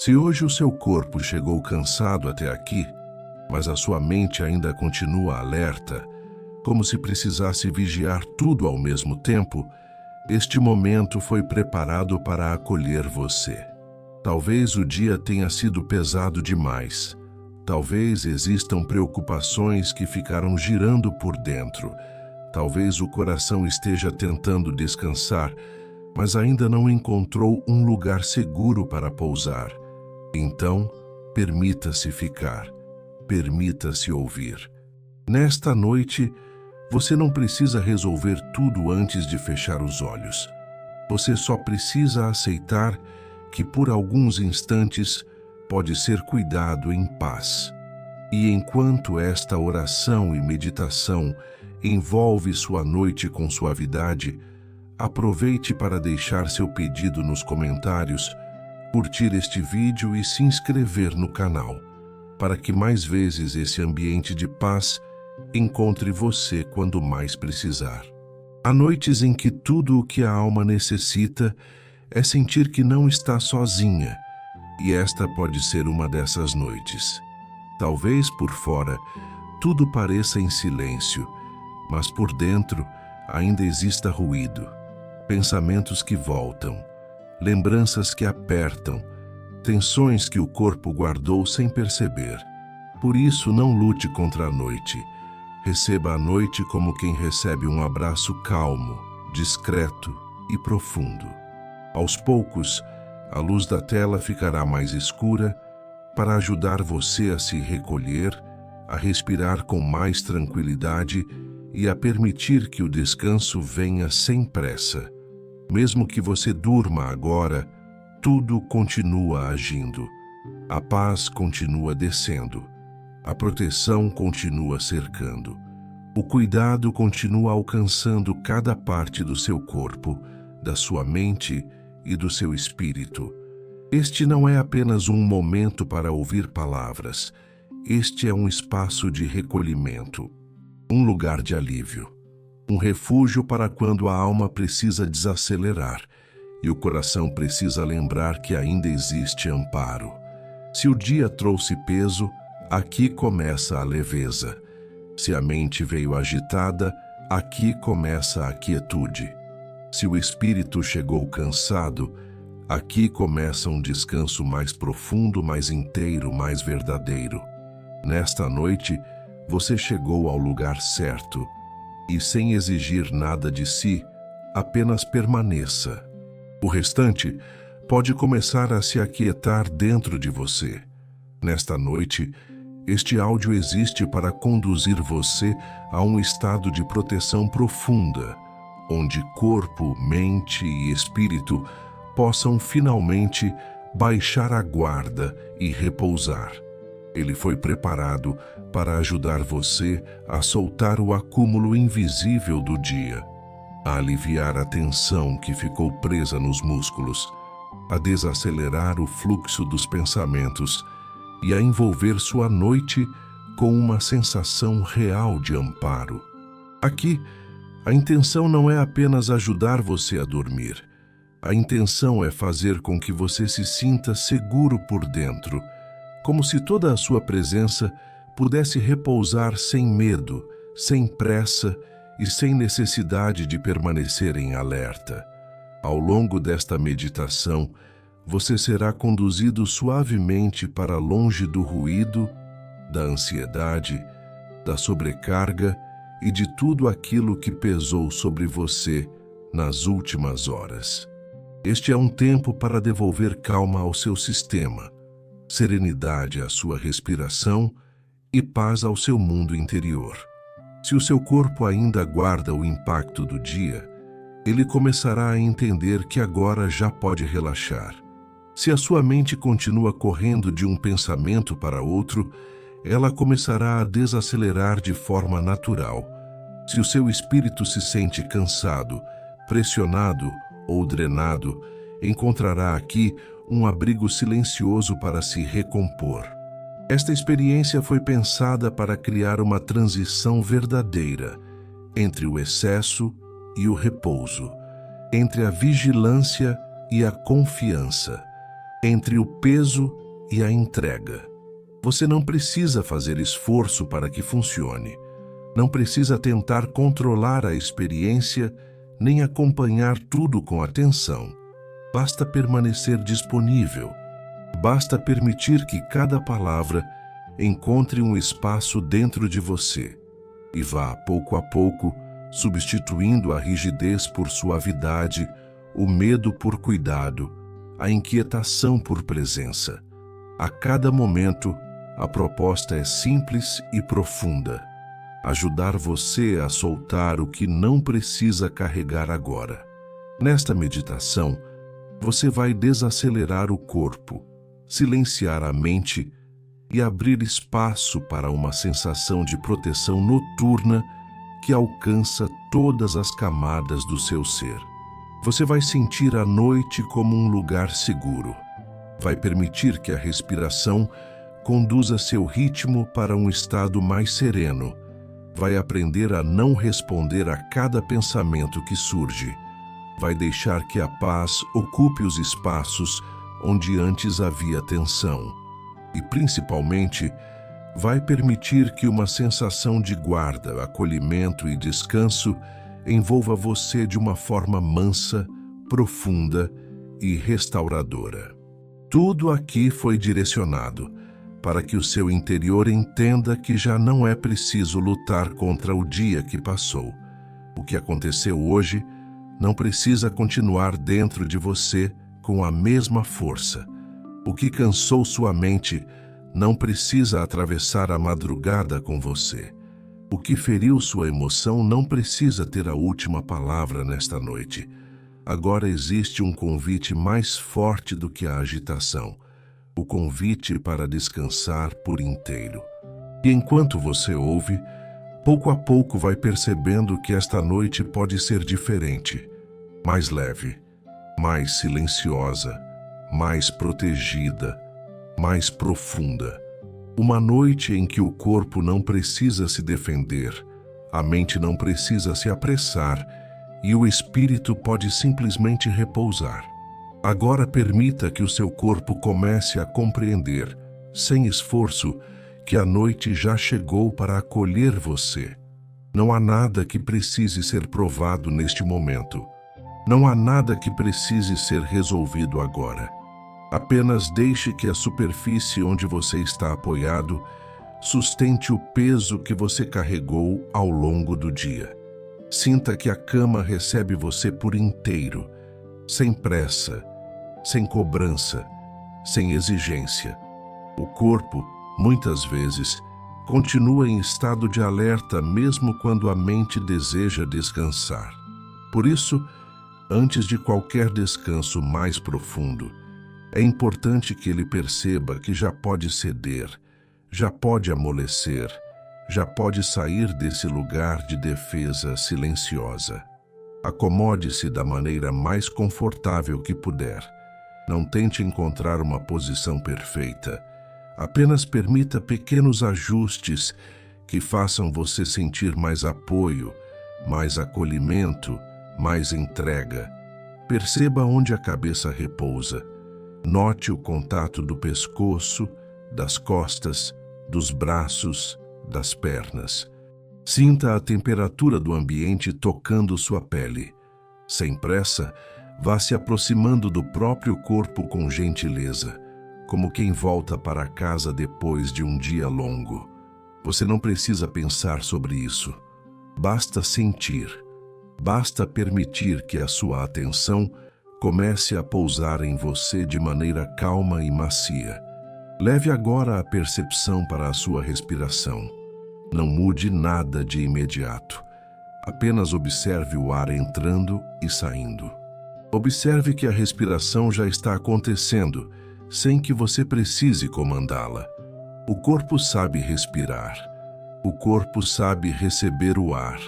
Se hoje o seu corpo chegou cansado até aqui, mas a sua mente ainda continua alerta, como se precisasse vigiar tudo ao mesmo tempo, este momento foi preparado para acolher você. Talvez o dia tenha sido pesado demais. Talvez existam preocupações que ficaram girando por dentro. Talvez o coração esteja tentando descansar, mas ainda não encontrou um lugar seguro para pousar. Então, permita-se ficar. Permita-se ouvir. Nesta noite, você não precisa resolver tudo antes de fechar os olhos. Você só precisa aceitar que por alguns instantes pode ser cuidado em paz. E enquanto esta oração e meditação envolve sua noite com suavidade, aproveite para deixar seu pedido nos comentários, curtir este vídeo e se inscrever no canal, para que mais vezes esse ambiente de paz encontre você quando mais precisar. Há noites em que tudo o que a alma necessita é sentir que não está sozinha, e esta pode ser uma dessas noites. Talvez por fora tudo pareça em silêncio, mas por dentro ainda exista ruído, pensamentos que voltam, lembranças que apertam, tensões que o corpo guardou sem perceber. Por isso, não lute contra a noite. Receba a noite como quem recebe um abraço calmo, discreto e profundo. Aos poucos, a luz da tela ficará mais escura para ajudar você a se recolher, a respirar com mais tranquilidade e a permitir que o descanso venha sem pressa. Mesmo que você durma agora, tudo continua agindo. A paz continua descendo. A proteção continua cercando. O cuidado continua alcançando cada parte do seu corpo, da sua mente e do seu espírito. Este não é apenas um momento para ouvir palavras. Este é um espaço de recolhimento, um lugar de alívio, um refúgio para quando a alma precisa desacelerar e o coração precisa lembrar que ainda existe amparo. Se o dia trouxe peso, aqui começa a leveza. Se a mente veio agitada, aqui começa a quietude. Se o espírito chegou cansado, aqui começa um descanso mais profundo, mais inteiro, mais verdadeiro. Nesta noite, você chegou ao lugar certo e, sem exigir nada de si, apenas permaneça. O restante pode começar a se aquietar dentro de você. Nesta noite, este áudio existe para conduzir você a um estado de proteção profunda, onde corpo, mente e espírito possam finalmente baixar a guarda e repousar. Ele foi preparado para ajudar você a soltar o acúmulo invisível do dia, a aliviar a tensão que ficou presa nos músculos, a desacelerar o fluxo dos pensamentos e a envolver sua noite com uma sensação real de amparo. Aqui, a intenção não é apenas ajudar você a dormir. A intenção é fazer com que você se sinta seguro por dentro, como se toda a sua presença pudesse repousar sem medo, sem pressa e sem necessidade de permanecer em alerta. Ao longo desta meditação, você será conduzido suavemente para longe do ruído, da ansiedade, da sobrecarga e de tudo aquilo que pesou sobre você nas últimas horas. Este é um tempo para devolver calma ao seu sistema, serenidade à sua respiração e paz ao seu mundo interior. Se o seu corpo ainda guarda o impacto do dia, ele começará a entender que agora já pode relaxar. Se a sua mente continua correndo de um pensamento para outro, ela começará a desacelerar de forma natural. Se o seu espírito se sente cansado, pressionado ou drenado, encontrará aqui um abrigo silencioso para se recompor. Esta experiência foi pensada para criar uma transição verdadeira entre o excesso e o repouso, entre a vigilância e a confiança. entre o peso e a entrega. Você não precisa fazer esforço para que funcione. Não precisa tentar controlar a experiência nem acompanhar tudo com atenção. Basta permanecer disponível. Basta permitir que cada palavra encontre um espaço dentro de você e vá, pouco a pouco, substituindo a rigidez por suavidade, o medo por cuidado, a inquietação por presença. A cada momento, a proposta é simples e profunda. Ajudar você a soltar o que não precisa carregar agora. Nesta meditação, você vai desacelerar o corpo, silenciar a mente e abrir espaço para uma sensação de proteção noturna que alcança todas as camadas do seu ser. Você vai sentir a noite como um lugar seguro. Vai permitir que a respiração conduza seu ritmo para um estado mais sereno. Vai aprender a não responder a cada pensamento que surge. Vai deixar que a paz ocupe os espaços onde antes havia tensão. E, principalmente, vai permitir que uma sensação de guarda, acolhimento e descanso envolva você de uma forma mansa, profunda e restauradora. Tudo aqui foi direcionado para que o seu interior entenda que já não é preciso lutar contra o dia que passou. O que aconteceu hoje não precisa continuar dentro de você com a mesma força. O que cansou sua mente não precisa atravessar a madrugada com você. O que feriu sua emoção não precisa ter a última palavra nesta noite. Agora existe um convite mais forte do que a agitação. O convite para descansar por inteiro. E enquanto você ouve, pouco a pouco vai percebendo que esta noite pode ser diferente, mais leve, mais silenciosa, mais protegida, mais profunda. Uma noite em que o corpo não precisa se defender, a mente não precisa se apressar e o espírito pode simplesmente repousar. Agora permita que o seu corpo comece a compreender, sem esforço, que a noite já chegou para acolher você. Não há nada que precise ser provado neste momento. Não há nada que precise ser resolvido agora. Apenas deixe que a superfície onde você está apoiado sustente o peso que você carregou ao longo do dia. Sinta que a cama recebe você por inteiro, sem pressa, sem cobrança, sem exigência. O corpo, muitas vezes, continua em estado de alerta mesmo quando a mente deseja descansar. Por isso, antes de qualquer descanso mais profundo, é importante que ele perceba que já pode ceder, já pode amolecer, já pode sair desse lugar de defesa silenciosa. Acomode-se da maneira mais confortável que puder. Não tente encontrar uma posição perfeita. Apenas permita pequenos ajustes que façam você sentir mais apoio, mais acolhimento, mais entrega. Perceba onde a cabeça repousa. Note o contato do pescoço, das costas, dos braços, das pernas. Sinta a temperatura do ambiente tocando sua pele. Sem pressa, vá se aproximando do próprio corpo com gentileza, como quem volta para casa depois de um dia longo. Você não precisa pensar sobre isso. Basta sentir. Basta permitir que a sua atenção comece a pousar em você de maneira calma e macia. Leve agora a percepção para a sua respiração. Não mude nada de imediato. Apenas observe o ar entrando e saindo. Observe que a respiração já está acontecendo, sem que você precise comandá-la. O corpo sabe respirar. O corpo sabe receber o ar.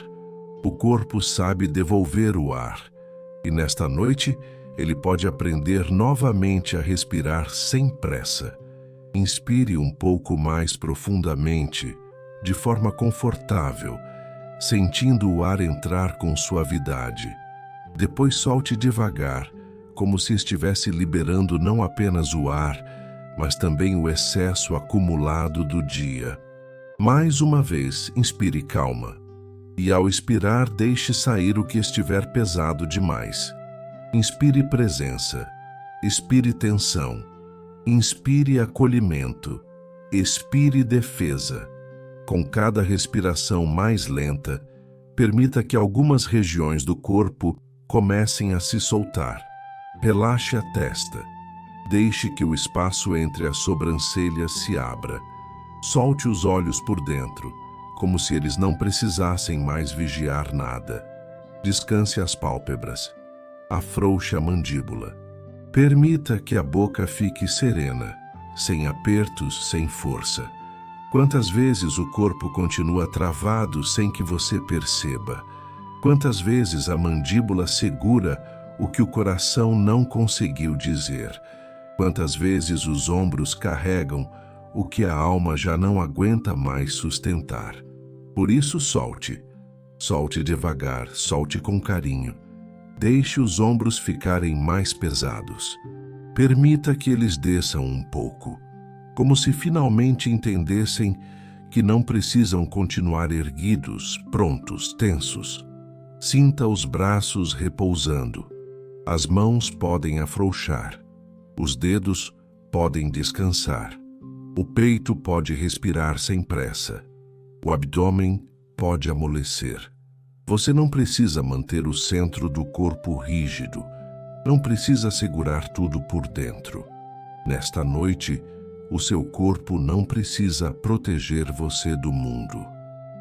O corpo sabe devolver o ar. E nesta noite, ele pode aprender novamente a respirar sem pressa. Inspire um pouco mais profundamente, de forma confortável, sentindo o ar entrar com suavidade. Depois solte devagar, como se estivesse liberando não apenas o ar, mas também o excesso acumulado do dia. Mais uma vez, inspire calma. E ao expirar, deixe sair o que estiver pesado demais. Inspire presença. Expire tensão. Inspire acolhimento. Expire defesa. Com cada respiração mais lenta, permita que algumas regiões do corpo comecem a se soltar. Relaxe a testa. Deixe que o espaço entre as sobrancelhas se abra. Solte os olhos por dentro, como se eles não precisassem mais vigiar nada. Descanse as pálpebras. Afrouxe a mandíbula. Permita que a boca fique serena, sem apertos, sem força. Quantas vezes o corpo continua travado sem que você perceba? Quantas vezes a mandíbula segura o que o coração não conseguiu dizer? Quantas vezes os ombros carregam o que a alma já não aguenta mais sustentar? Por isso, solte. Solte devagar, solte com carinho. Deixe os ombros ficarem mais pesados. Permita que eles desçam um pouco, como se finalmente entendessem que não precisam continuar erguidos, prontos, tensos. Sinta os braços repousando. As mãos podem afrouxar. Os dedos podem descansar. O peito pode respirar sem pressa. O abdômen pode amolecer. Você não precisa manter o centro do corpo rígido. Não precisa segurar tudo por dentro. Nesta noite, o seu corpo não precisa proteger você do mundo.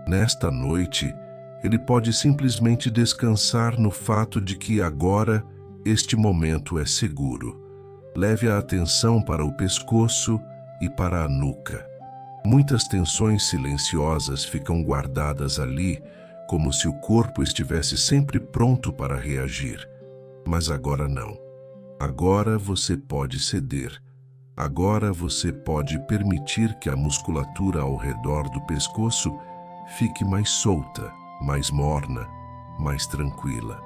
Nesta noite, ele pode simplesmente descansar no fato de que agora este momento é seguro. Leve a atenção para o pescoço e para a nuca. Muitas tensões silenciosas ficam guardadas ali, como se o corpo estivesse sempre pronto para reagir. Mas agora não. Agora você pode ceder. Agora você pode permitir que a musculatura ao redor do pescoço fique mais solta, mais morna, mais tranquila.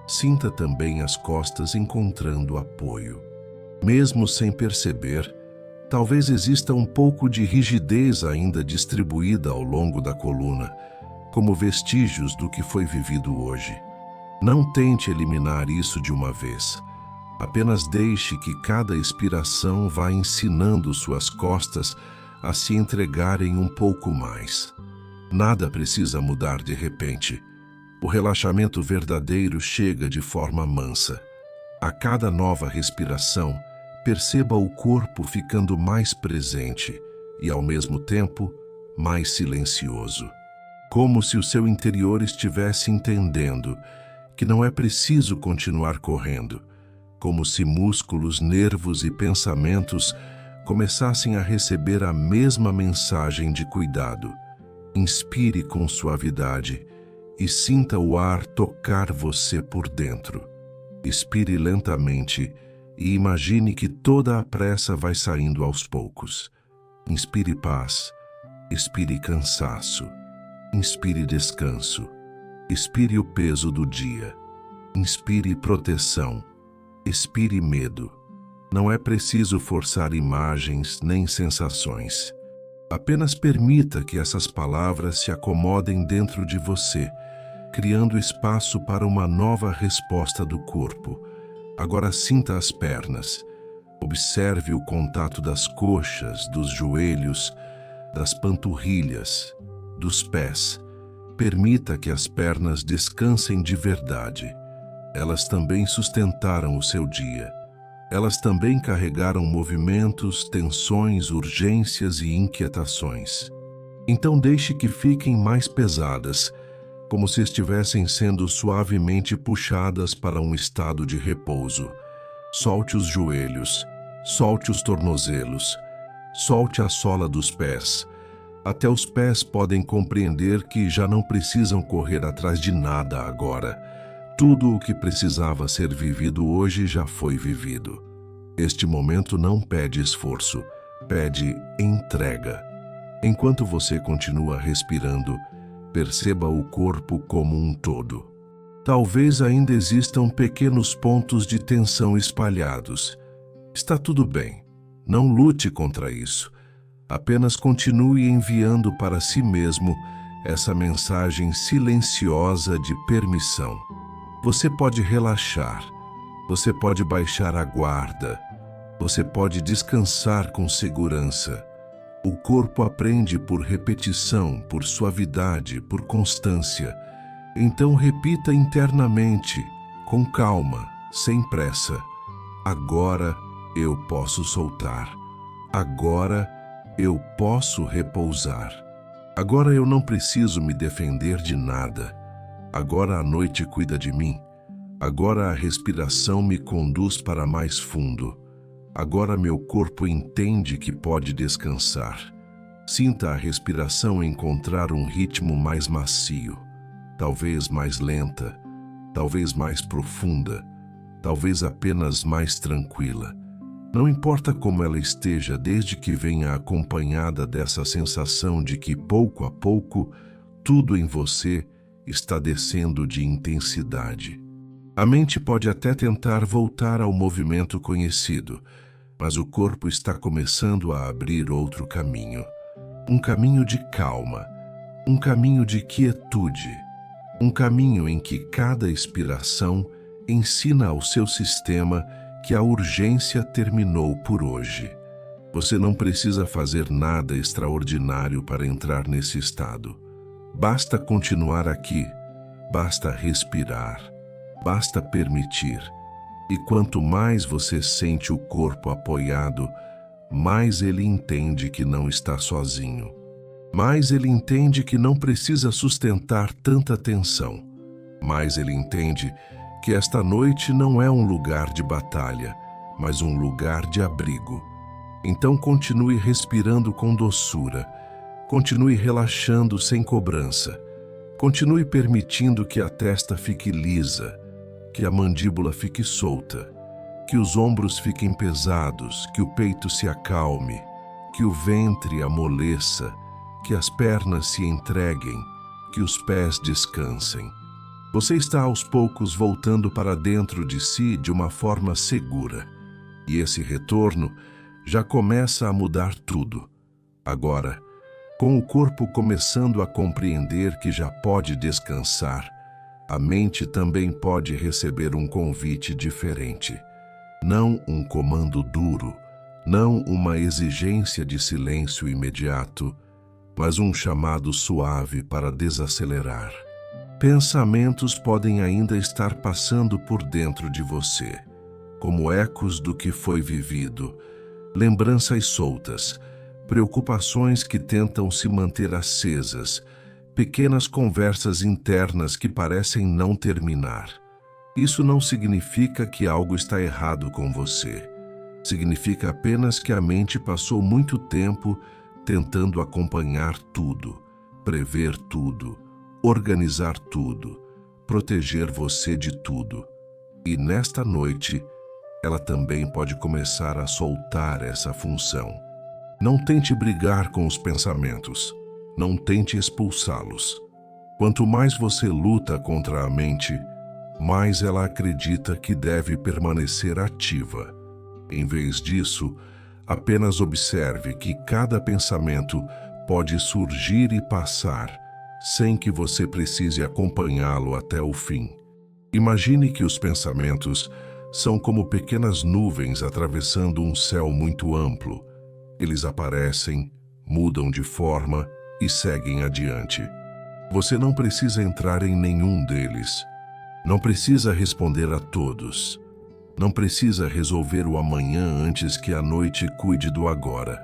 Sinta também as costas encontrando apoio. Mesmo sem perceber, talvez exista um pouco de rigidez ainda distribuída ao longo da coluna, como vestígios do que foi vivido hoje. Não tente eliminar isso de uma vez. Apenas deixe que cada expiração vá ensinando suas costas a se entregarem um pouco mais. Nada precisa mudar de repente. O relaxamento verdadeiro chega de forma mansa. A cada nova respiração, perceba o corpo ficando mais presente e, ao mesmo tempo, mais silencioso. Como se o seu interior estivesse entendendo que não é preciso continuar correndo. Como se músculos, nervos e pensamentos começassem a receber a mesma mensagem de cuidado. Inspire com suavidade e sinta o ar tocar você por dentro. Expire lentamente e imagine que toda a pressa vai saindo aos poucos. Inspire paz, expire cansaço, inspire descanso, expire o peso do dia, inspire proteção, expire medo. Não é preciso forçar imagens nem sensações. Apenas permita que essas palavras se acomodem dentro de você, criando espaço para uma nova resposta do corpo. Agora sinta as pernas. Observe o contato das coxas, dos joelhos, das panturrilhas, dos pés. Permita que as pernas descansem de verdade. Elas também sustentaram o seu dia. Elas também carregaram movimentos, tensões, urgências e inquietações. Então deixe que fiquem mais pesadas, como se estivessem sendo suavemente puxadas para um estado de repouso. Solte os joelhos, solte os tornozelos, solte a sola dos pés. Até os pés podem compreender que já não precisam correr atrás de nada agora. Tudo o que precisava ser vivido hoje já foi vivido. Este momento não pede esforço, pede entrega. Enquanto você continua respirando, perceba o corpo como um todo. Talvez ainda existam pequenos pontos de tensão espalhados. Está tudo bem. Não lute contra isso. Apenas continue enviando para si mesmo essa mensagem silenciosa de permissão. Você pode relaxar. Você pode baixar a guarda. Você pode descansar com segurança. O corpo aprende por repetição, por suavidade, por constância. Então repita internamente, com calma, sem pressa. Agora eu posso soltar. Agora eu posso repousar. Agora eu não preciso me defender de nada. Agora a noite cuida de mim. Agora a respiração me conduz para mais fundo. Agora meu corpo entende que pode descansar. Sinta a respiração encontrar um ritmo mais macio, talvez mais lenta, talvez mais profunda, talvez apenas mais tranquila. Não importa como ela esteja, desde que venha acompanhada dessa sensação de que pouco a pouco tudo em você está descendo de intensidade. A mente pode até tentar voltar ao movimento conhecido, mas o corpo está começando a abrir outro caminho. Um caminho de calma, um caminho de quietude, um caminho em que cada expiração ensina ao seu sistema que a urgência terminou por hoje. Você não precisa fazer nada extraordinário para entrar nesse estado. Basta continuar aqui, basta respirar, basta permitir. E quanto mais você sente o corpo apoiado, mais ele entende que não está sozinho. Mais ele entende que não precisa sustentar tanta tensão. Mais ele entende que esta noite não é um lugar de batalha, mas um lugar de abrigo. Então continue respirando com doçura. Continue relaxando sem cobrança. Continue permitindo que a testa fique lisa, que a mandíbula fique solta, que os ombros fiquem pesados, que o peito se acalme, que o ventre amoleça, que as pernas se entreguem, que os pés descansem. Você está aos poucos voltando para dentro de si de uma forma segura, e esse retorno já começa a mudar tudo. Agora, com o corpo começando a compreender que já pode descansar, a mente também pode receber um convite diferente. Não um comando duro, não uma exigência de silêncio imediato, mas um chamado suave para desacelerar. Pensamentos podem ainda estar passando por dentro de você, como ecos do que foi vivido, lembranças soltas, preocupações que tentam se manter acesas, pequenas conversas internas que parecem não terminar. Isso não significa que algo está errado com você. Significa apenas que a mente passou muito tempo tentando acompanhar tudo, prever tudo, organizar tudo, proteger você de tudo. E nesta noite, ela também pode começar a soltar essa função. Não tente brigar com os pensamentos. Não tente expulsá-los. Quanto mais você luta contra a mente, mais ela acredita que deve permanecer ativa. Em vez disso, apenas observe que cada pensamento pode surgir e passar, sem que você precise acompanhá-lo até o fim. Imagine que os pensamentos são como pequenas nuvens atravessando um céu muito amplo. Eles aparecem, mudam de forma e seguem adiante. Você não precisa entrar em nenhum deles. Não precisa responder a todos. Não precisa resolver o amanhã antes que a noite cuide do agora.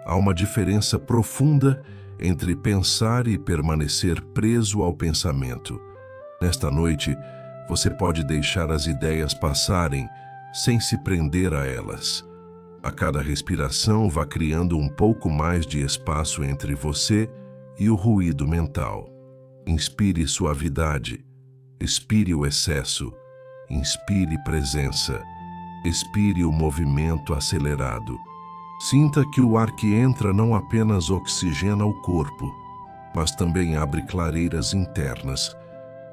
Há uma diferença profunda entre pensar e permanecer preso ao pensamento. Nesta noite, você pode deixar as ideias passarem sem se prender a elas. A cada respiração vá criando um pouco mais de espaço entre você e o ruído mental. Inspire suavidade, expire o excesso, inspire presença, expire o movimento acelerado. Sinta que o ar que entra não apenas oxigena o corpo, mas também abre clareiras internas,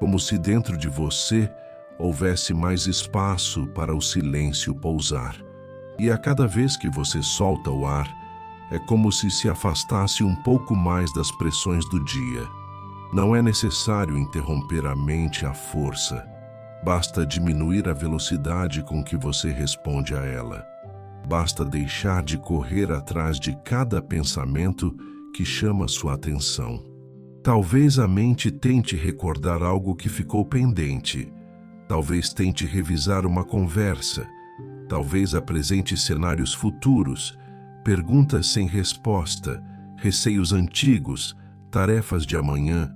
como se dentro de você houvesse mais espaço para o silêncio pousar. E a cada vez que você solta o ar, é como se afastasse um pouco mais das pressões do dia. Não é necessário interromper a mente à força. Basta diminuir a velocidade com que você responde a ela. Basta deixar de correr atrás de cada pensamento que chama sua atenção. Talvez a mente tente recordar algo que ficou pendente. Talvez tente revisar uma conversa. Talvez apresente cenários futuros, perguntas sem resposta, receios antigos, tarefas de amanhã,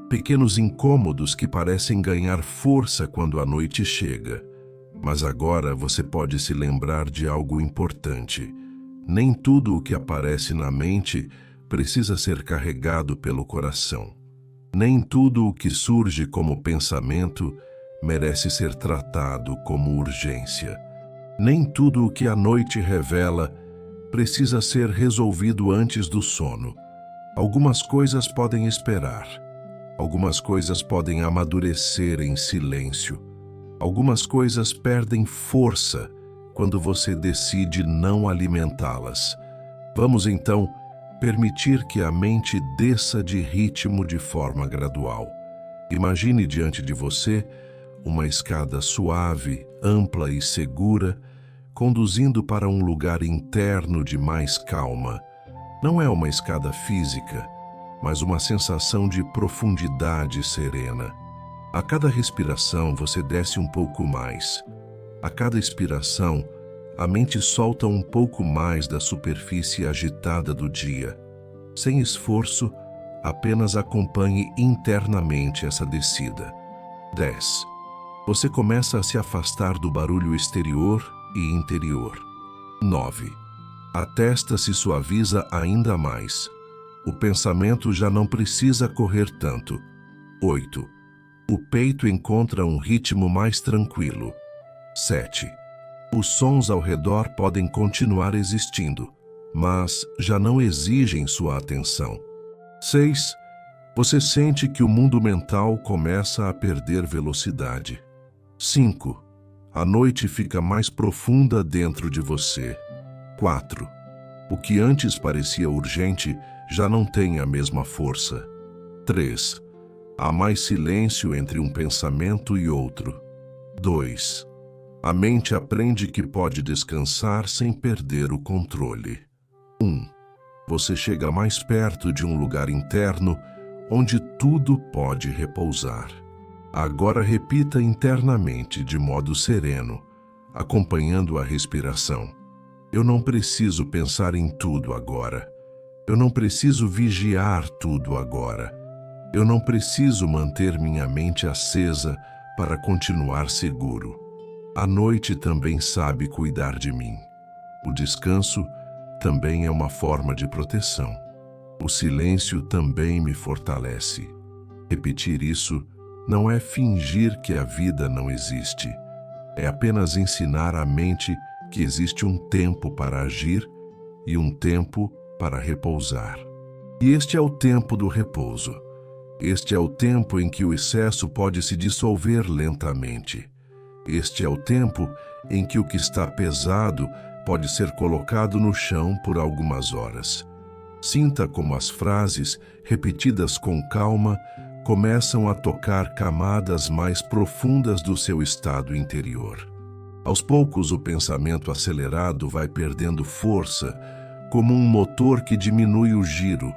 pequenos incômodos que parecem ganhar força quando a noite chega. Mas agora você pode se lembrar de algo importante. Nem tudo o que aparece na mente precisa ser carregado pelo coração. Nem tudo o que surge como pensamento merece ser tratado como urgência. Nem tudo o que a noite revela precisa ser resolvido antes do sono. Algumas coisas podem esperar. Algumas coisas podem amadurecer em silêncio. Algumas coisas perdem força quando você decide não alimentá-las. Vamos então permitir que a mente desça de ritmo de forma gradual. Imagine diante de você uma escada suave, ampla e segura, conduzindo para um lugar interno de mais calma. Não é uma escada física, mas uma sensação de profundidade serena. A cada respiração você desce um pouco mais. A cada expiração, a mente solta um pouco mais da superfície agitada do dia. Sem esforço, apenas acompanhe internamente essa descida. 10. Você começa a se afastar do barulho exterior e interior. 9. A testa se suaviza ainda mais. O pensamento já não precisa correr tanto. 8. O peito encontra um ritmo mais tranquilo. 7. Os sons ao redor podem continuar existindo, mas já não exigem sua atenção. 6. Você sente que o mundo mental começa a perder velocidade. 5. A noite fica mais profunda dentro de você. 4. O que antes parecia urgente já não tem a mesma força. 3. Há mais silêncio entre um pensamento e outro. 2. A mente aprende que pode descansar sem perder o controle. 1. Você chega mais perto de um lugar interno onde tudo pode repousar. Agora repita internamente de modo sereno, acompanhando a respiração. Eu não preciso pensar em tudo agora. Eu não preciso vigiar tudo agora. Eu não preciso manter minha mente acesa para continuar seguro. A noite também sabe cuidar de mim. O descanso também é uma forma de proteção. O silêncio também me fortalece. Repetir isso não é fingir que a vida não existe. É apenas ensinar à mente que existe um tempo para agir e um tempo para repousar. E este é o tempo do repouso. Este é o tempo em que o excesso pode se dissolver lentamente. Este é o tempo em que o que está pesado pode ser colocado no chão por algumas horas. Sinta como as frases, repetidas com calma, começam a tocar camadas mais profundas do seu estado interior. Aos poucos, o pensamento acelerado vai perdendo força, como um motor que diminui o giro,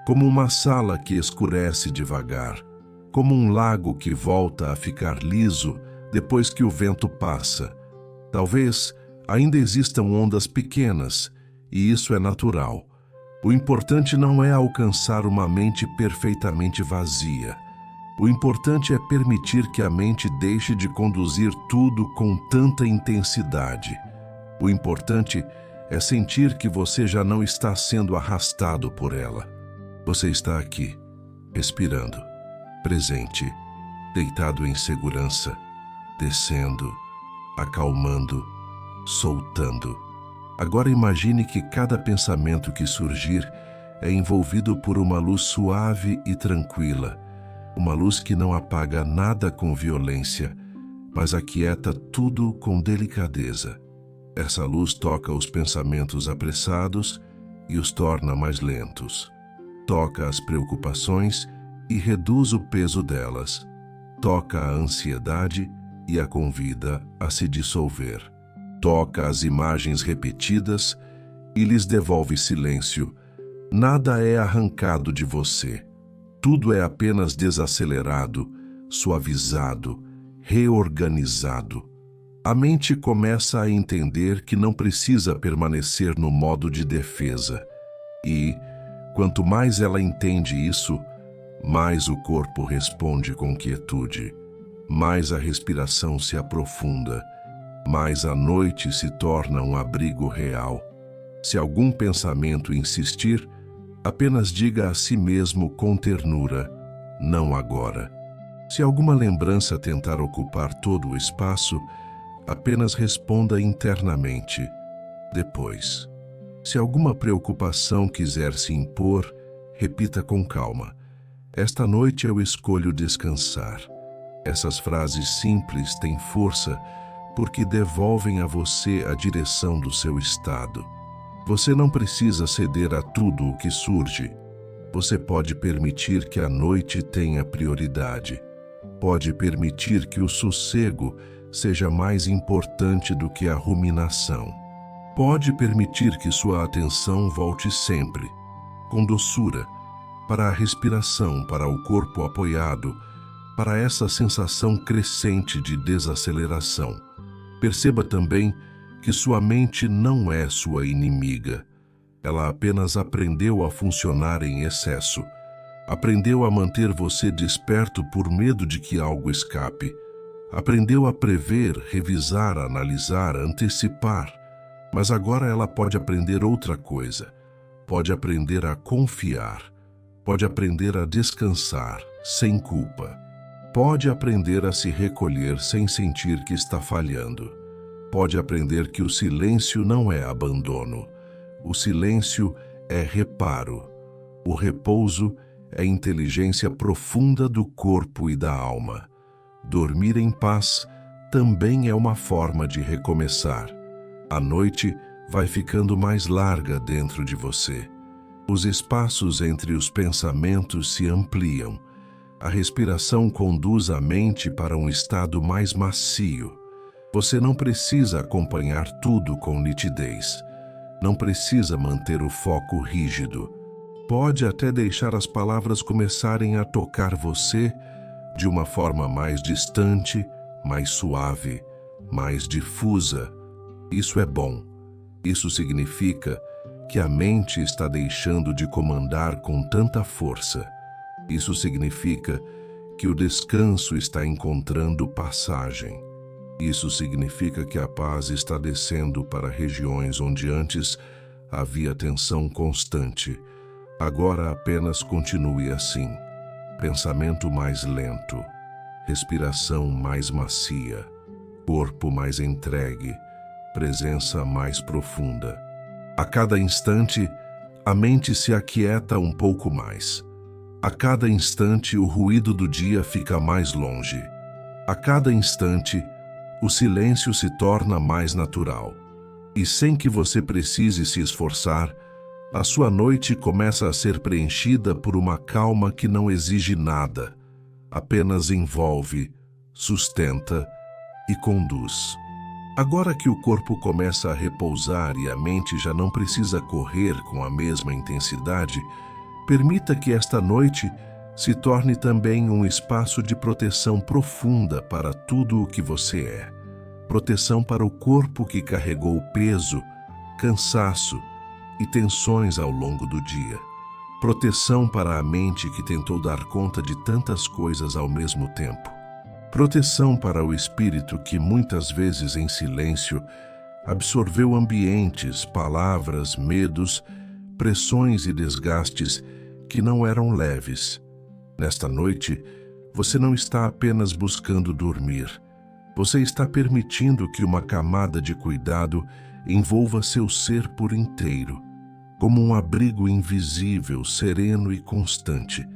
como uma sala que escurece devagar, como um lago que volta a ficar liso depois que o vento passa. Talvez ainda existam ondas pequenas, e isso é natural. O importante não é alcançar uma mente perfeitamente vazia. O importante é permitir que a mente deixe de conduzir tudo com tanta intensidade. O importante é sentir que você já não está sendo arrastado por ela. Você está aqui, respirando, presente, deitado em segurança, descendo, acalmando, soltando. Agora imagine que cada pensamento que surgir é envolvido por uma luz suave e tranquila, uma luz que não apaga nada com violência, mas aquieta tudo com delicadeza. Essa luz toca os pensamentos apressados e os torna mais lentos. Toca as preocupações e reduz o peso delas. Toca a ansiedade e a convida a se dissolver. Toca as imagens repetidas e lhes devolve silêncio. Nada é arrancado de você. Tudo é apenas desacelerado, suavizado, reorganizado. A mente começa a entender que não precisa permanecer no modo de defesa. E, quanto mais ela entende isso, mais o corpo responde com quietude, mais a respiração se aprofunda, mais a noite se torna um abrigo real. Se algum pensamento insistir, apenas diga a si mesmo com ternura, não agora. Se alguma lembrança tentar ocupar todo o espaço, apenas responda internamente, depois. Se alguma preocupação quiser se impor, repita com calma, esta noite eu escolho descansar. Essas frases simples têm força porque devolvem a você a direção do seu estado. Você não precisa ceder a tudo o que surge. Você pode permitir que a noite tenha prioridade. Pode permitir que o sossego seja mais importante do que a ruminação. Pode permitir que sua atenção volte sempre, com doçura, para a respiração, para o corpo apoiado, para essa sensação crescente de desaceleração. Perceba também que sua mente não é sua inimiga. Ela apenas aprendeu a funcionar em excesso. Aprendeu a manter você desperto por medo de que algo escape. Aprendeu a prever, revisar, analisar, antecipar. Mas agora ela pode aprender outra coisa. Pode aprender a confiar. Pode aprender a descansar, sem culpa. Pode aprender a se recolher sem sentir que está falhando. Pode aprender que o silêncio não é abandono. O silêncio é reparo. O repouso é inteligência profunda do corpo e da alma. Dormir em paz também é uma forma de recomeçar. A noite vai ficando mais larga dentro de você. Os espaços entre os pensamentos se ampliam. A respiração conduz a mente para um estado mais macio. Você não precisa acompanhar tudo com nitidez. Não precisa manter o foco rígido. Pode até deixar as palavras começarem a tocar você de uma forma mais distante, mais suave, mais difusa. Isso é bom. Isso significa que a mente está deixando de comandar com tanta força. Isso significa que o descanso está encontrando passagem. Isso significa que a paz está descendo para regiões onde antes havia tensão constante. Agora apenas continue assim. Pensamento mais lento, respiração mais macia, corpo mais entregue, presença mais profunda. A cada instante, a mente se aquieta um pouco mais. A cada instante, o ruído do dia fica mais longe. A cada instante, o silêncio se torna mais natural. E sem que você precise se esforçar, a sua noite começa a ser preenchida por uma calma que não exige nada, apenas envolve, sustenta e conduz. Agora que o corpo começa a repousar e a mente já não precisa correr com a mesma intensidade, permita que esta noite se torne também um espaço de proteção profunda para tudo o que você é. Proteção para o corpo que carregou peso, cansaço e tensões ao longo do dia. Proteção para a mente que tentou dar conta de tantas coisas ao mesmo tempo. Proteção para o espírito que muitas vezes em silêncio absorveu ambientes, palavras, medos, pressões e desgastes que não eram leves. Nesta noite, você não está apenas buscando dormir. Você está permitindo que uma camada de cuidado envolva seu ser por inteiro, como um abrigo invisível, sereno e constante.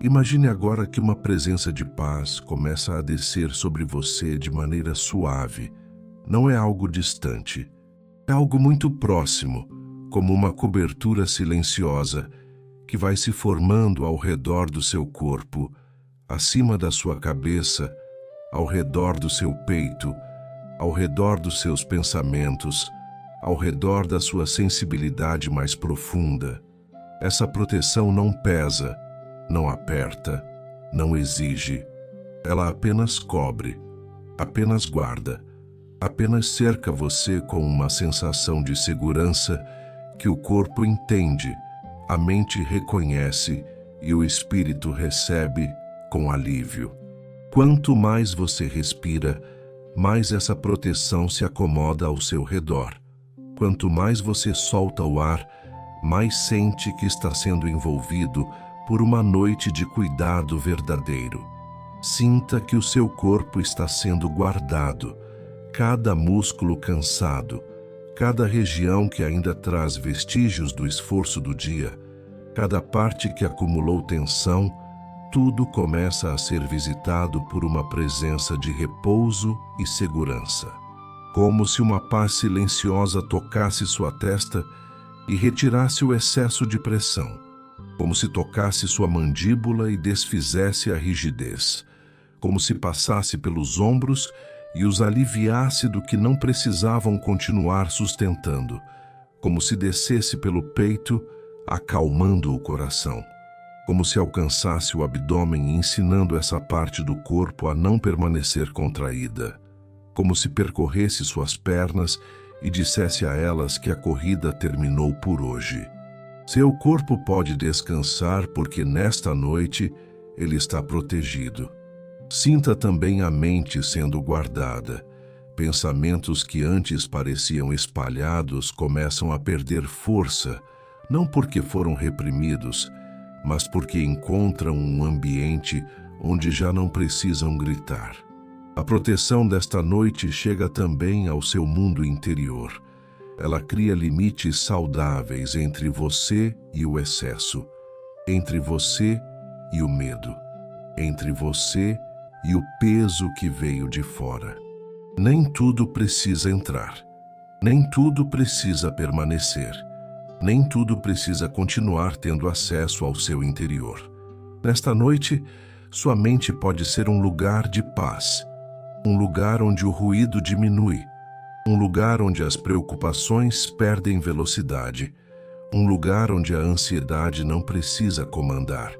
Imagine agora que uma presença de paz começa a descer sobre você de maneira suave. Não é algo distante. É algo muito próximo, como uma cobertura silenciosa que vai se formando ao redor do seu corpo, acima da sua cabeça, ao redor do seu peito, ao redor dos seus pensamentos, ao redor da sua sensibilidade mais profunda. Essa proteção não pesa, não aperta, não exige. Ela apenas cobre, apenas guarda, apenas cerca você com uma sensação de segurança que o corpo entende, a mente reconhece e o espírito recebe com alívio. Quanto mais você respira, mais essa proteção se acomoda ao seu redor. Quanto mais você solta o ar, mais sente que está sendo envolvido por uma noite de cuidado verdadeiro. Sinta que o seu corpo está sendo guardado, cada músculo cansado, cada região que ainda traz vestígios do esforço do dia, cada parte que acumulou tensão, tudo começa a ser visitado por uma presença de repouso e segurança. Como se uma paz silenciosa tocasse sua testa e retirasse o excesso de pressão, como se tocasse sua mandíbula e desfizesse a rigidez, como se passasse pelos ombros e os aliviasse do que não precisavam continuar sustentando, como se descesse pelo peito, acalmando o coração, como se alcançasse o abdômen, ensinando essa parte do corpo a não permanecer contraída, como se percorresse suas pernas e dissesse a elas que a corrida terminou por hoje. Seu corpo pode descansar porque nesta noite ele está protegido. Sinta também a mente sendo guardada. Pensamentos que antes pareciam espalhados começam a perder força, não porque foram reprimidos, mas porque encontram um ambiente onde já não precisam gritar. A proteção desta noite chega também ao seu mundo interior. Ela cria limites saudáveis entre você e o excesso, entre você e o medo, entre você e o peso que veio de fora. Nem tudo precisa entrar, nem tudo precisa permanecer, nem tudo precisa continuar tendo acesso ao seu interior. Nesta noite, sua mente pode ser um lugar de paz, um lugar onde o ruído diminui, um lugar onde as preocupações perdem velocidade, um lugar onde a ansiedade não precisa comandar,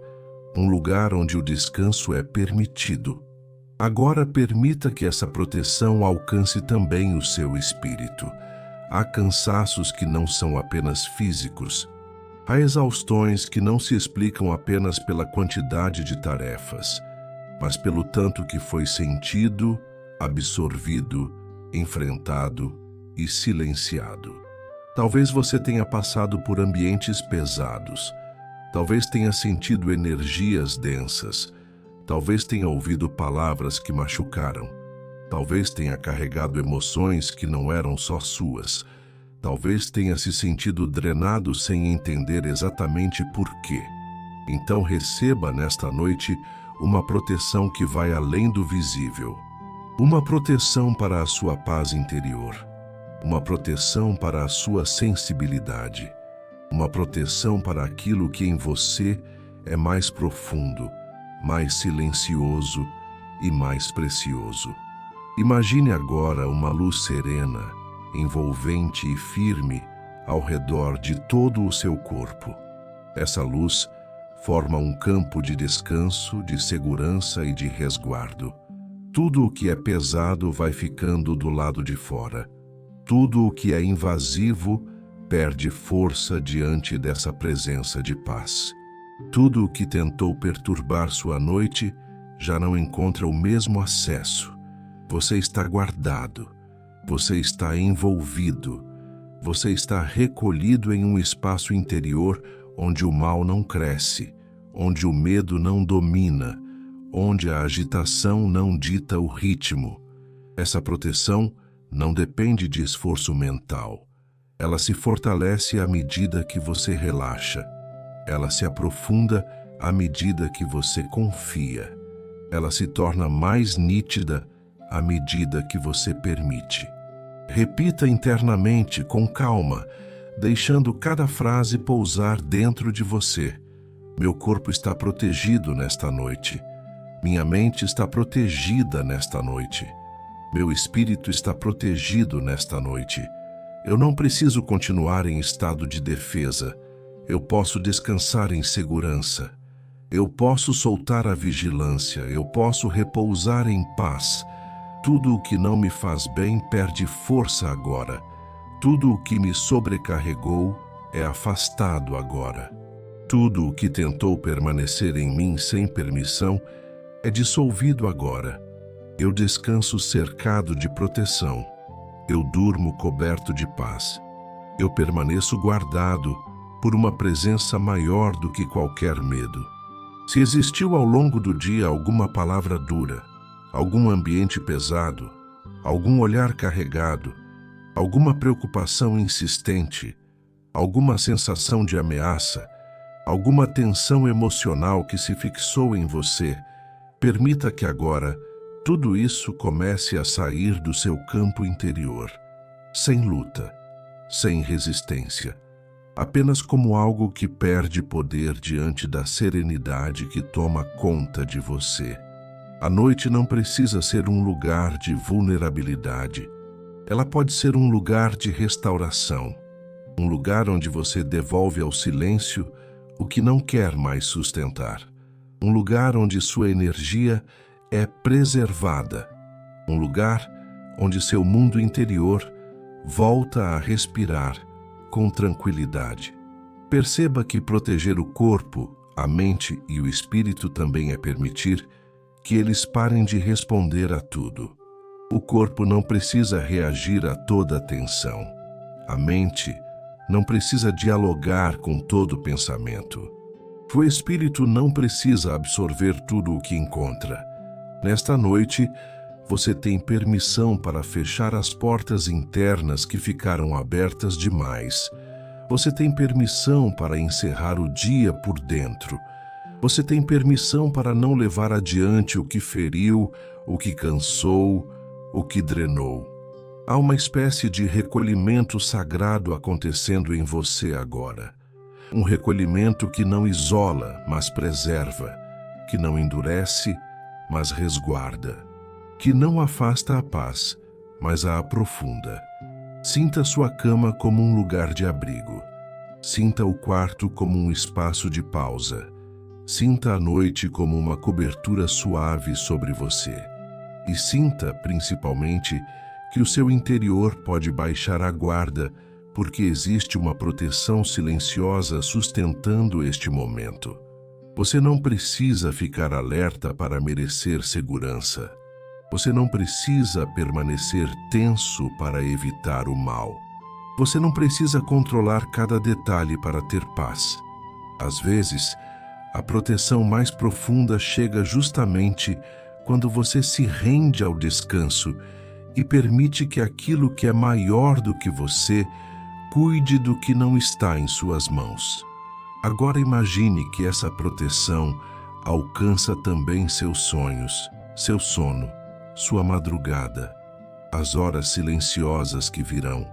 um lugar onde o descanso é permitido. Agora permita que essa proteção alcance também o seu espírito. Há cansaços que não são apenas físicos. Há exaustões que não se explicam apenas pela quantidade de tarefas, mas pelo tanto que foi sentido, absorvido, enfrentado e silenciado. Talvez você tenha passado por ambientes pesados. Talvez tenha sentido energias densas. Talvez tenha ouvido palavras que machucaram. Talvez tenha carregado emoções que não eram só suas. Talvez tenha se sentido drenado sem entender exatamente por quê. Então receba nesta noite uma proteção que vai além do visível. Uma proteção para a sua paz interior. Uma proteção para a sua sensibilidade. Uma proteção para aquilo que em você é mais profundo, mais silencioso e mais precioso. Imagine agora uma luz serena, envolvente e firme ao redor de todo o seu corpo. Essa luz forma um campo de descanso, de segurança e de resguardo. Tudo o que é pesado vai ficando do lado de fora. Tudo o que é invasivo perde força diante dessa presença de paz. Tudo o que tentou perturbar sua noite já não encontra o mesmo acesso. Você está guardado, você está envolvido, você está recolhido em um espaço interior onde o mal não cresce, onde o medo não domina, onde a agitação não dita o ritmo. Essa proteção não depende de esforço mental. Ela se fortalece à medida que você relaxa. Ela se aprofunda à medida que você confia. Ela se torna mais nítida à medida que você permite. Repita internamente com calma, deixando cada frase pousar dentro de você. Meu corpo está protegido nesta noite. Minha mente está protegida nesta noite. Meu espírito está protegido nesta noite. Eu não preciso continuar em estado de defesa. Eu posso descansar em segurança. Eu posso soltar a vigilância. Eu posso repousar em paz. Tudo o que não me faz bem perde força agora. Tudo o que me sobrecarregou é afastado agora. Tudo o que tentou permanecer em mim sem permissão é dissolvido agora. Eu descanso cercado de proteção. Eu durmo coberto de paz. Eu permaneço guardado por uma presença maior do que qualquer medo. Se existiu ao longo do dia alguma palavra dura, algum ambiente pesado, algum olhar carregado, alguma preocupação insistente, alguma sensação de ameaça, alguma tensão emocional que se fixou em você, permita que agora tudo isso comece a sair do seu campo interior, sem luta, sem resistência, apenas como algo que perde poder diante da serenidade que toma conta de você. A noite não precisa ser um lugar de vulnerabilidade. Ela pode ser um lugar de restauração, um lugar onde você devolve ao silêncio o que não quer mais sustentar, um lugar onde sua energia é preservada, um lugar onde seu mundo interior volta a respirar com tranquilidade. Perceba que proteger o corpo, a mente e o espírito também é permitir que eles parem de responder a tudo. O corpo não precisa reagir a toda a tensão. A mente não precisa dialogar com todo pensamento. O espírito não precisa absorver tudo o que encontra. Nesta noite, você tem permissão para fechar as portas internas que ficaram abertas demais. Você tem permissão para encerrar o dia por dentro. Você tem permissão para não levar adiante o que feriu, o que cansou, o que drenou. Há uma espécie de recolhimento sagrado acontecendo em você agora. Um recolhimento que não isola, mas preserva, que não endurece, mas resguarda, que não afasta a paz, mas a aprofunda. Sinta sua cama como um lugar de abrigo. Sinta o quarto como um espaço de pausa. Sinta a noite como uma cobertura suave sobre você. E sinta, principalmente, que o seu interior pode baixar a guarda, porque existe uma proteção silenciosa sustentando este momento. Você não precisa ficar alerta para merecer segurança. Você não precisa permanecer tenso para evitar o mal. Você não precisa controlar cada detalhe para ter paz. Às vezes, a proteção mais profunda chega justamente quando você se rende ao descanso e permite que aquilo que é maior do que você cuide do que não está em suas mãos. Agora imagine que essa proteção alcança também seus sonhos, seu sono, sua madrugada, as horas silenciosas que virão.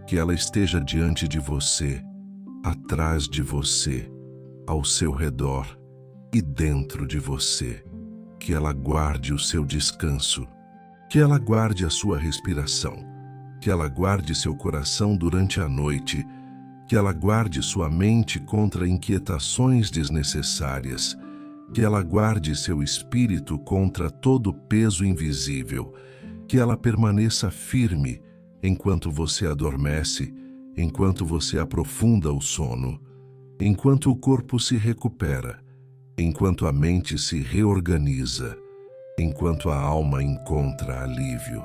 Que ela esteja diante de você, atrás de você, ao seu redor e dentro de você. Que ela guarde o seu descanso, que ela guarde a sua respiração, que ela guarde seu coração durante a noite, que ela guarde sua mente contra inquietações desnecessárias, que ela guarde seu espírito contra todo peso invisível, que ela permaneça firme enquanto você adormece, enquanto você aprofunda o sono, enquanto o corpo se recupera, enquanto a mente se reorganiza, enquanto a alma encontra alívio.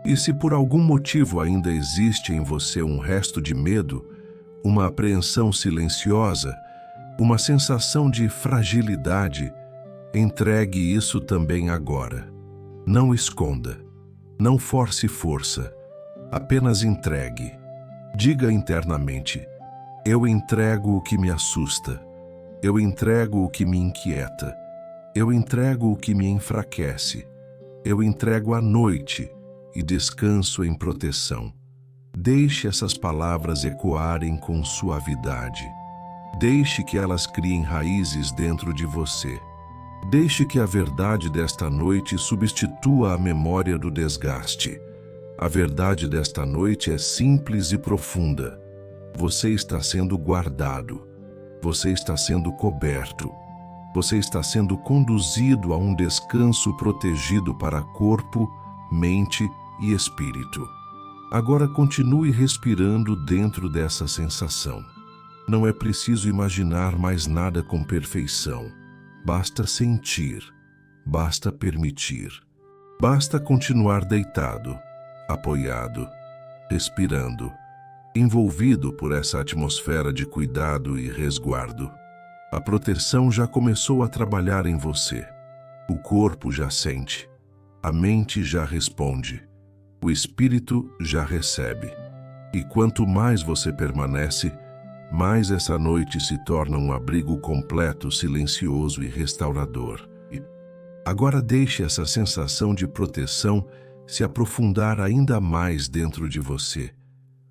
E se por algum motivo ainda existe em você um resto de medo, uma apreensão silenciosa, uma sensação de fragilidade, entregue isso também agora. Não esconda, não force força, apenas entregue. Diga internamente: eu entrego o que me assusta, Eu entrego o que me inquieta. Eu entrego o que me enfraquece. Eu entrego a noite e descanso em proteção. Deixe essas palavras ecoarem com suavidade. Deixe que elas criem raízes dentro de você. Deixe que a verdade desta noite substitua a memória do desgaste. A verdade desta noite é simples e profunda. Você está sendo guardado. Você está sendo coberto. Você está sendo conduzido a um descanso protegido para corpo, mente e espírito. Agora continue respirando dentro dessa sensação. Não é preciso imaginar mais nada com perfeição. Basta sentir. Basta permitir. Basta continuar deitado, apoiado, respirando, envolvido por essa atmosfera de cuidado e resguardo. A proteção já começou a trabalhar em você. O corpo já sente. A mente já responde. O espírito já recebe. E quanto mais você permanece, mais essa noite se torna um abrigo completo, silencioso e restaurador. Agora deixe essa sensação de proteção se aprofundar ainda mais dentro de você,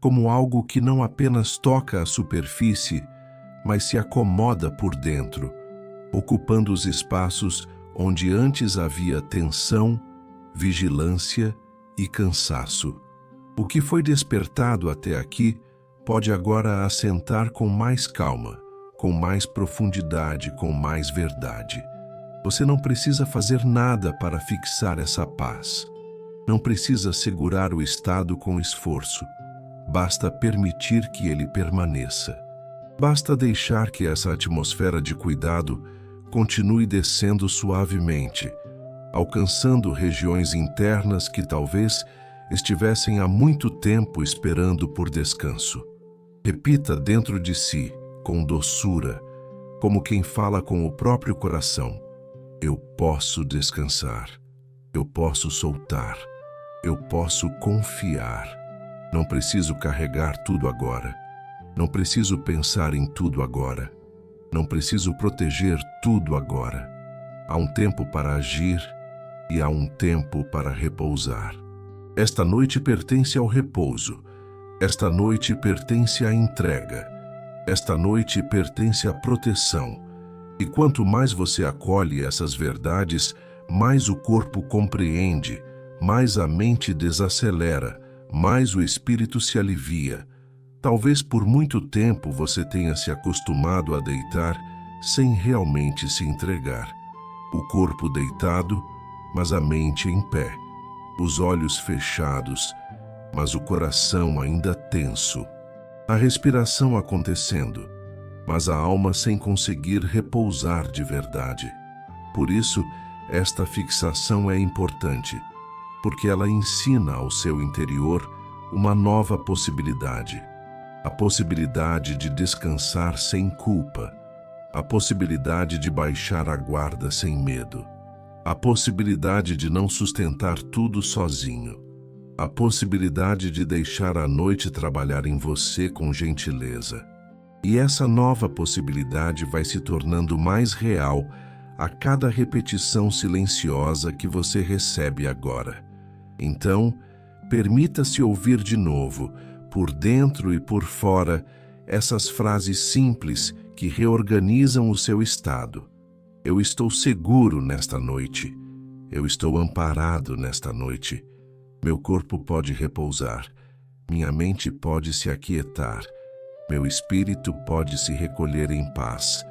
como algo que não apenas toca a superfície, mas se acomoda por dentro, ocupando os espaços onde antes havia tensão, vigilância e cansaço. O que foi despertado até aqui pode agora assentar com mais calma, com mais profundidade, com mais verdade. Você não precisa fazer nada para fixar essa paz. Não precisa segurar o estado com esforço. Basta permitir que ele permaneça. Basta deixar que essa atmosfera de cuidado continue descendo suavemente, alcançando regiões internas que talvez estivessem há muito tempo esperando por descanso. Repita dentro de si, com doçura, como quem fala com o próprio coração: eu posso descansar, eu posso soltar, eu posso confiar. Não preciso carregar tudo agora. Não preciso pensar em tudo agora. Não preciso proteger tudo agora. Há um tempo para agir e há um tempo para repousar. Esta noite pertence ao repouso. Esta noite pertence à entrega. Esta noite pertence à proteção. E quanto mais você acolhe essas verdades, mais o corpo compreende, mais a mente desacelera, mais o espírito se alivia. Talvez por muito tempo você tenha se acostumado a deitar sem realmente se entregar. O corpo deitado, mas a mente em pé. Os olhos fechados, mas o coração ainda tenso. A respiração acontecendo, mas a alma sem conseguir repousar de verdade. Por isso, esta fixação é importante, porque ela ensina ao seu interior uma nova possibilidade. A possibilidade de descansar sem culpa. A possibilidade de baixar a guarda sem medo. A possibilidade de não sustentar tudo sozinho. A possibilidade de deixar a noite trabalhar em você com gentileza. E essa nova possibilidade vai se tornando mais real a cada repetição silenciosa que você recebe agora. Então, permita-se ouvir de novo, por dentro e por fora, essas frases simples que reorganizam o seu estado. Eu estou seguro nesta noite. Eu estou amparado nesta noite. Meu corpo pode repousar. Minha mente pode se aquietar. Meu espírito pode se recolher em paz.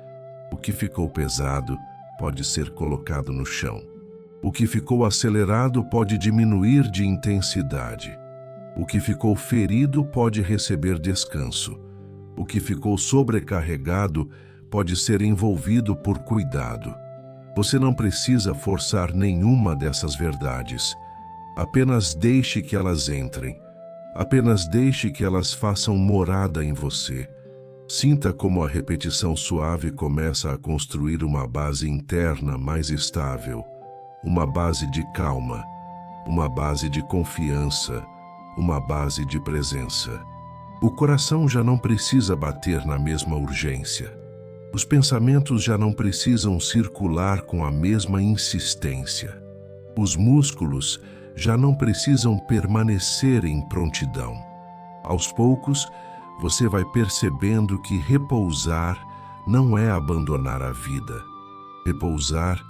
O que ficou pesado pode ser colocado no chão. O que ficou acelerado pode diminuir de intensidade. O que ficou ferido pode receber descanso. O que ficou sobrecarregado pode ser envolvido por cuidado. Você não precisa forçar nenhuma dessas verdades. Apenas deixe que elas entrem. Apenas deixe que elas façam morada em você. Sinta como a repetição suave começa a construir uma base interna mais estável, uma base de calma, uma base de confiança, uma base de presença. O coração já não precisa bater na mesma urgência. Os pensamentos já não precisam circular com a mesma insistência. Os músculos já não precisam permanecer em prontidão. Aos poucos, você vai percebendo que repousar não é abandonar a vida. Repousar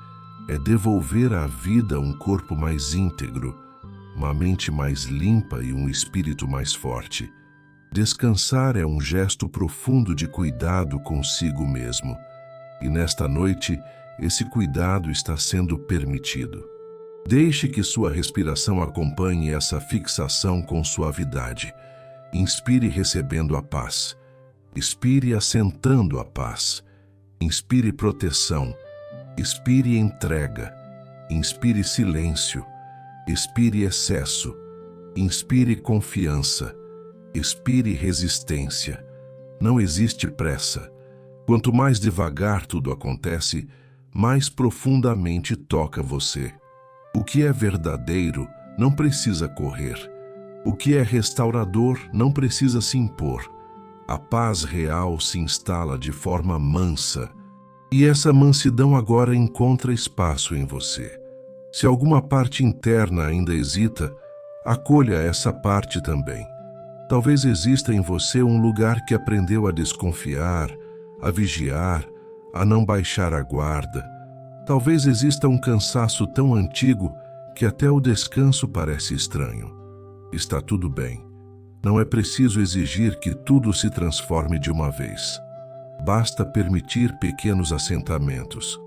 é devolver à vida um corpo mais íntegro, uma mente mais limpa e um espírito mais forte. Descansar é um gesto profundo de cuidado consigo mesmo. E nesta noite, esse cuidado está sendo permitido. Deixe que sua respiração acompanhe essa fixação com suavidade. Inspire recebendo a paz. Expire assentando a paz. Inspire proteção. Expire entrega. Inspire silêncio. Expire excesso. Inspire confiança. Expire resistência. Não existe pressa. Quanto mais devagar tudo acontece, mais profundamente toca você. O que é verdadeiro não precisa correr. O que é restaurador não precisa se impor. A paz real se instala de forma mansa. E essa mansidão agora encontra espaço em você. Se alguma parte interna ainda hesita, acolha essa parte também. Talvez exista em você um lugar que aprendeu a desconfiar, a vigiar, a não baixar a guarda. Talvez exista um cansaço tão antigo que até o descanso parece estranho. Está tudo bem. Não é preciso exigir que tudo se transforme de uma vez. Basta permitir pequenos assentamentos,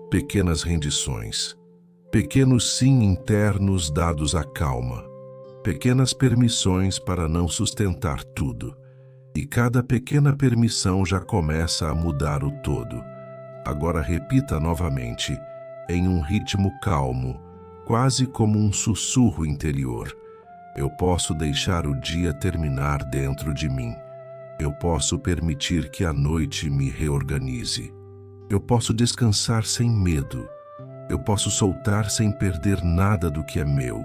pequenas rendições, pequenos sim internos dados à calma. Pequenas permissões para não sustentar tudo. E cada pequena permissão já começa a mudar o todo. Agora repita novamente, em um ritmo calmo, quase como um sussurro interior. Eu posso deixar o dia terminar dentro de mim. Eu posso permitir que a noite me reorganize. Eu posso descansar sem medo. Eu posso soltar sem perder nada do que é meu.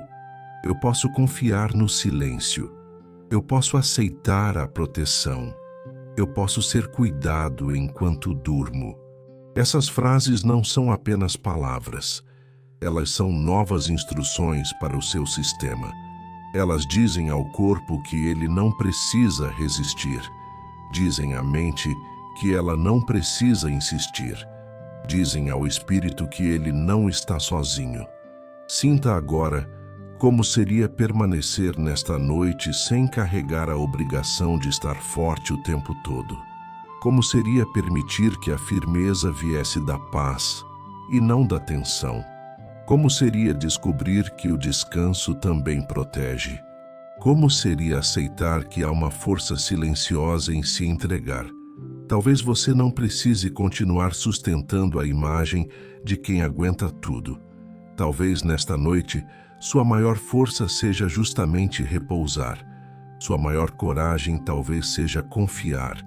Eu posso confiar no silêncio. Eu posso aceitar a proteção. Eu posso ser cuidado enquanto durmo. Essas frases não são apenas palavras. Elas são novas instruções para o seu sistema. Elas dizem ao corpo que ele não precisa resistir. Dizem à mente que ela não precisa insistir. Dizem ao espírito que ele não está sozinho. Sinta agora como seria permanecer nesta noite sem carregar a obrigação de estar forte o tempo todo. Como seria permitir que a firmeza viesse da paz e não da tensão. Como seria descobrir que o descanso também protege. Como seria aceitar que há uma força silenciosa em se entregar. Talvez você não precise continuar sustentando a imagem de quem aguenta tudo. Talvez nesta noite sua maior força seja justamente repousar. Sua maior coragem talvez seja confiar.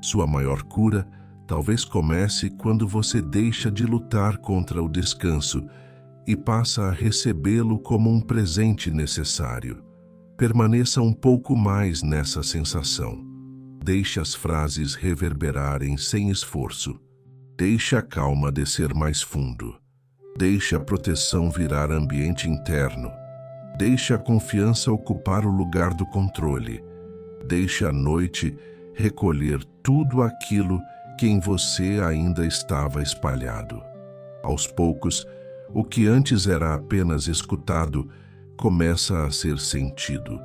Sua maior cura talvez comece quando você deixa de lutar contra o descanso e passa a recebê-lo como um presente necessário. Permaneça um pouco mais nessa sensação. Deixe as frases reverberarem sem esforço. Deixe a calma descer mais fundo. Deixe a proteção virar ambiente interno. Deixe a confiança ocupar o lugar do controle. Deixe a noite recolher tudo aquilo que em você ainda estava espalhado. Aos poucos, o que antes era apenas escutado começa a ser sentido.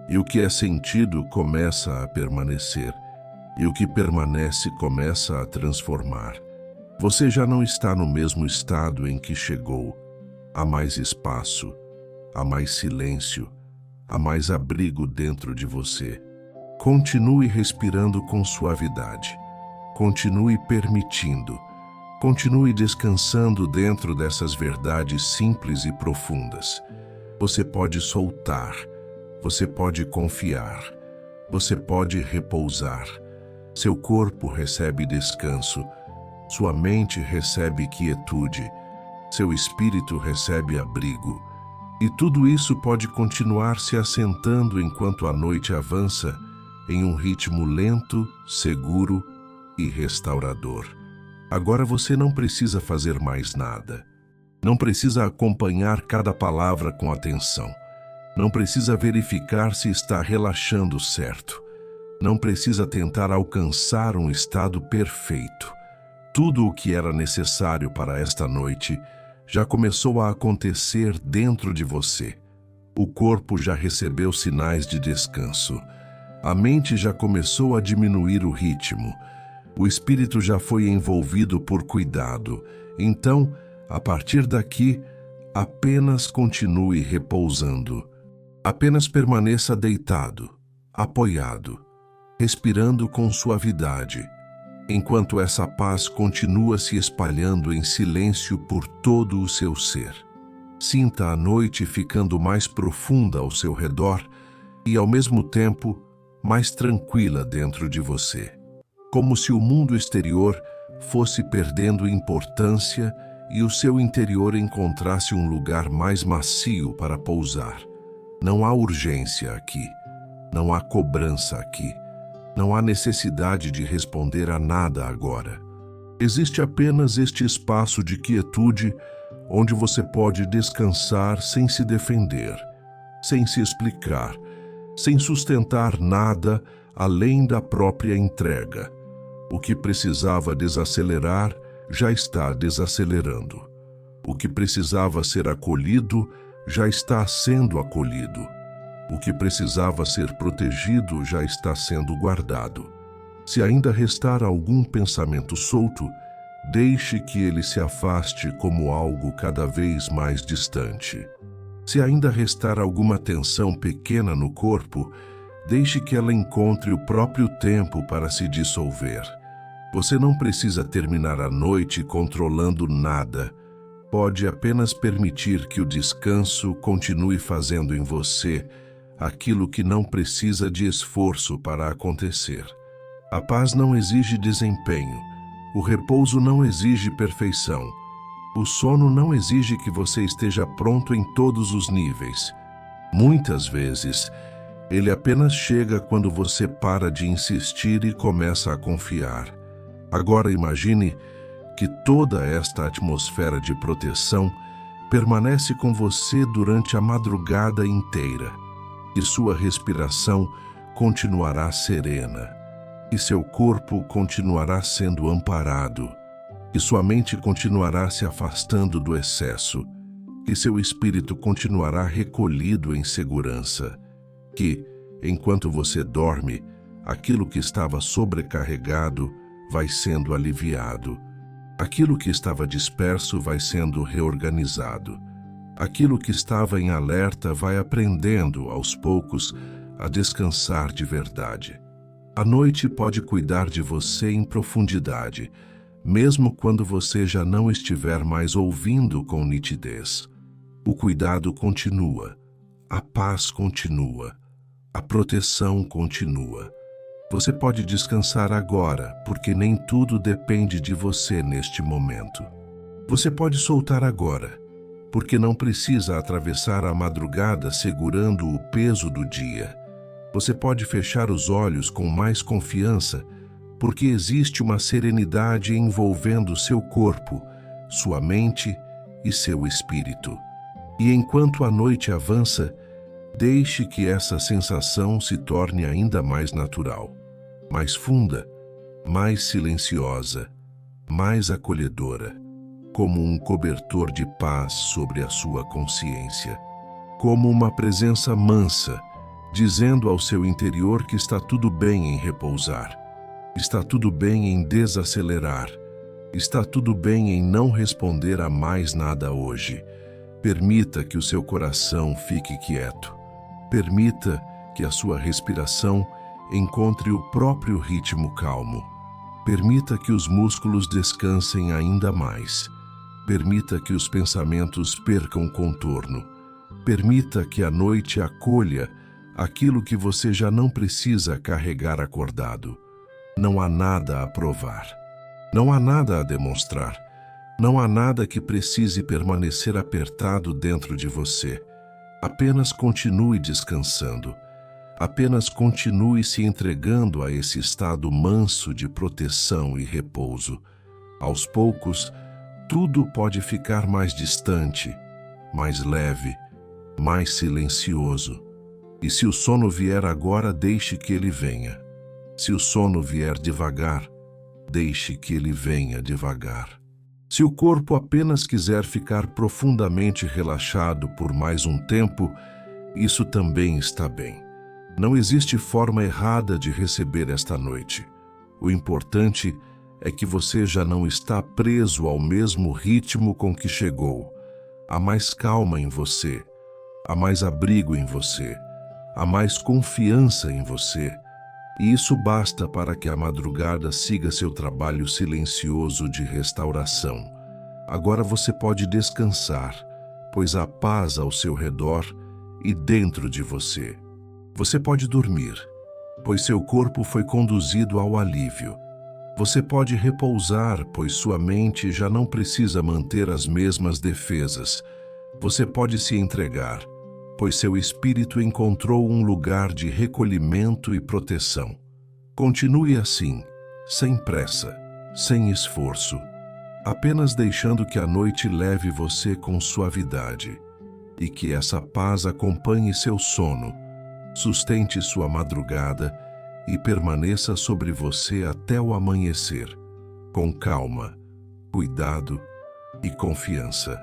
E o que é sentido começa a permanecer. E o que permanece começa a transformar. Você já não está no mesmo estado em que chegou. Há mais espaço, há mais silêncio, há mais abrigo dentro de você. Continue respirando com suavidade. Continue permitindo. Continue descansando dentro dessas verdades simples e profundas. Você pode soltar. Você pode confiar. Você pode repousar. Seu corpo recebe descanso. Sua mente recebe quietude, seu espírito recebe abrigo, e tudo isso pode continuar se assentando enquanto a noite avança em um ritmo lento, seguro e restaurador. Agora você não precisa fazer mais nada. Não precisa acompanhar cada palavra com atenção. Não precisa verificar se está relaxando certo. Não precisa tentar alcançar um estado perfeito. Tudo o que era necessário para esta noite já começou a acontecer dentro de você. O corpo já recebeu sinais de descanso. A mente já começou a diminuir o ritmo. O espírito já foi envolvido por cuidado. Então, a partir daqui, apenas continue repousando. Apenas permaneça deitado, apoiado, respirando com suavidade, enquanto essa paz continua se espalhando em silêncio por todo o seu ser. Sinta a noite ficando mais profunda ao seu redor e, ao mesmo tempo, mais tranquila dentro de você. Como se o mundo exterior fosse perdendo importância e o seu interior encontrasse um lugar mais macio para pousar. Não há urgência aqui, não há cobrança aqui, não há necessidade de responder a nada agora. Existe apenas este espaço de quietude onde você pode descansar sem se defender, sem se explicar, sem sustentar nada além da própria entrega. O que precisava desacelerar já está desacelerando. O que precisava ser acolhido já está sendo acolhido. O que precisava ser protegido já está sendo guardado. Se ainda restar algum pensamento solto, deixe que ele se afaste como algo cada vez mais distante. Se ainda restar alguma tensão pequena no corpo, deixe que ela encontre o próprio tempo para se dissolver. Você não precisa terminar a noite controlando nada. Pode apenas permitir que o descanso continue fazendo em você aquilo que não precisa de esforço para acontecer. A paz não exige desempenho. O repouso não exige perfeição. O sono não exige que você esteja pronto em todos os níveis. Muitas vezes, ele apenas chega quando você para de insistir e começa a confiar. Agora imagine que toda esta atmosfera de proteção permanece com você durante a madrugada inteira, que sua respiração continuará serena, que seu corpo continuará sendo amparado, que sua mente continuará se afastando do excesso, que seu espírito continuará recolhido em segurança, que, enquanto você dorme, aquilo que estava sobrecarregado vai sendo aliviado. Aquilo que estava disperso vai sendo reorganizado. Aquilo que estava em alerta vai aprendendo, aos poucos, a descansar de verdade. A noite pode cuidar de você em profundidade, mesmo quando você já não estiver mais ouvindo com nitidez. O cuidado continua, a paz continua, a proteção continua. Você pode descansar agora, porque nem tudo depende de você neste momento. Você pode soltar agora, porque não precisa atravessar a madrugada segurando o peso do dia. Você pode fechar os olhos com mais confiança, porque existe uma serenidade envolvendo seu corpo, sua mente e seu espírito. E enquanto a noite avança, deixe que essa sensação se torne ainda mais natural, mais funda, mais silenciosa, mais acolhedora, como um cobertor de paz sobre a sua consciência, como uma presença mansa, dizendo ao seu interior que está tudo bem em repousar, está tudo bem em desacelerar, está tudo bem em não responder a mais nada hoje. Permita que o seu coração fique quieto. Permita que a sua respiração encontre o próprio ritmo calmo. Permita que os músculos descansem ainda mais. Permita que os pensamentos percam contorno. Permita que a noite acolha aquilo que você já não precisa carregar acordado. Não há nada a provar. Não há nada a demonstrar. Não há nada que precise permanecer apertado dentro de você. Apenas continue descansando. Apenas continue se entregando a esse estado manso de proteção e repouso. Aos poucos, tudo pode ficar mais distante, mais leve, mais silencioso. E se o sono vier agora, deixe que ele venha. Se o sono vier devagar, deixe que ele venha devagar. Se o corpo apenas quiser ficar profundamente relaxado por mais um tempo, isso também está bem. Não existe forma errada de receber esta noite. O importante é que você já não está preso ao mesmo ritmo com que chegou. Há mais calma em você, há mais abrigo em você, há mais confiança em você. E isso basta para que a madrugada siga seu trabalho silencioso de restauração. Agora você pode descansar, pois há paz ao seu redor e dentro de você. Você pode dormir, pois seu corpo foi conduzido ao alívio. Você pode repousar, pois sua mente já não precisa manter as mesmas defesas. Você pode se entregar, pois seu espírito encontrou um lugar de recolhimento e proteção. Continue assim, sem pressa, sem esforço, apenas deixando que a noite leve você com suavidade e que essa paz acompanhe seu sono, sustente sua madrugada e permaneça sobre você até o amanhecer, com calma, cuidado e confiança.